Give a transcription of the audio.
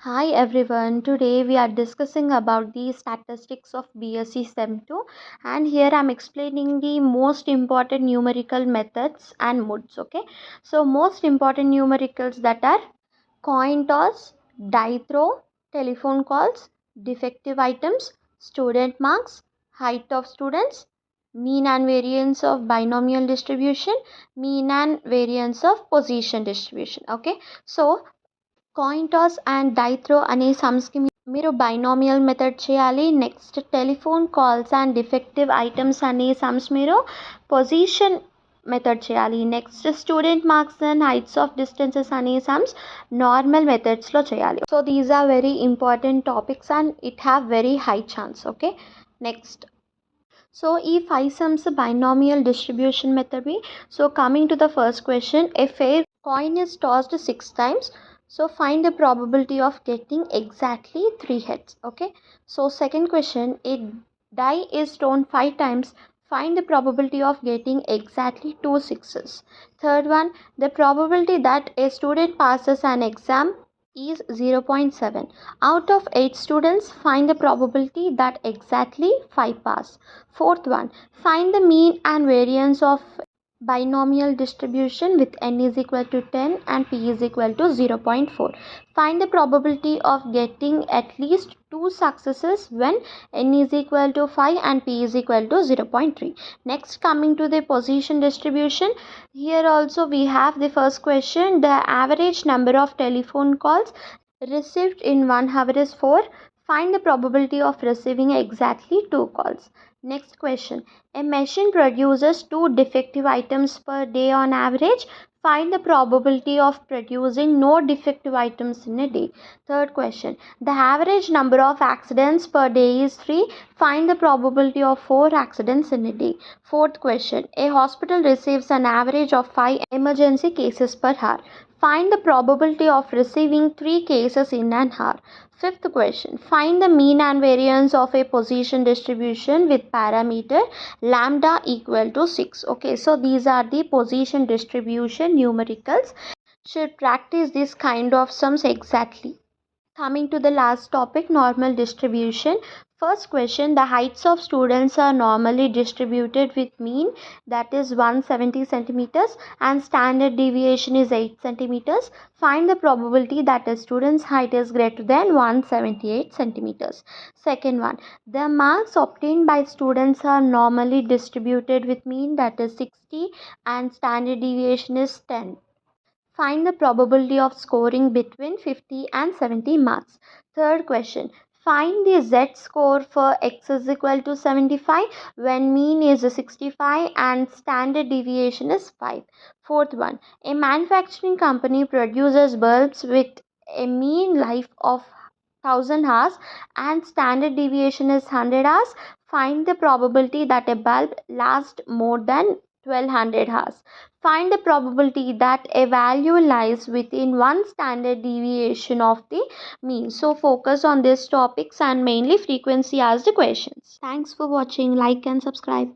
Hi everyone, today we are discussing about the statistics of B.Sc Sem 2 and here I am explaining the most important numerical methods and modes. Okay, so most important numericals that are coin toss, die throw, telephone calls, defective items, student marks, height of students, mean and variance of binomial distribution, mean and variance of position distribution. Okay, so coin toss and die throw అనే సమ్స్కి మీరు binomial method చేయాలి. Next telephone calls and defective items అనే sums మీరు position method చేయాలి. Next student marks and heights of distances అనే sums normal మెథడ్స్లో చేయాలి. So these are very important topics and it have very high chance. Okay, next so ఈ 5 sums binomial distribution method we. So coming to the first question, a fair coin is tossed 6 times. So find the probability of getting exactly 3 heads. Okay, so second question, a die is thrown 5 times. Find the probability of getting exactly 2 sixes. Third one, the probability that a student passes an exam is 0.7. Out of 8 students, find the probability that exactly 5 pass. Fourth one, find the mean and variance of binomial distribution with n is equal to 10 and p is equal to 0.4. Find the probability of getting at least 2 successes when n is equal to 5 and p is equal to 0.3. Next, coming to the position distribution, here also we have the first question, the average number of telephone calls received in 1 hour is 4. Find the probability of receiving exactly 2 calls. Next question, a machine produces 2 defective items per day on average. Find the probability of producing no defective items in a day. Third question, the average number of accidents per day is 3. Find the probability of 4 accidents in a day. Fourth question, a hospital receives an average of 5 emergency cases per hour. Find the probability of receiving 3 cases in an hour. Fifth question, find the mean and variance of a position distribution with parameter lambda equal to 6. Okay, so these are the position distribution numericals. Should practice this kind of sums exactly. Coming to the last topic, normal distribution. First question, the heights of students are normally distributed with mean that is 170 centimeters and standard deviation is 8 centimeters. Find the probability that a student's height is greater than 178 centimeters. Second one, the marks obtained by students are normally distributed with mean that is 60 and standard deviation is 10. Find the probability of scoring between 50 and 70 marks. Third question, find the z-score for x is equal to 75 when mean is 65 and standard deviation is 5. Fourth one, a manufacturing company produces bulbs with a mean life of 1000 hours and standard deviation is 100 hours. Find the probability that a bulb lasts more than 1200 hours. Find the probability that a value lies within one standard deviation of the mean. So focus on these topics and mainly frequency asked questions. Thanks for watching. Like and subscribe.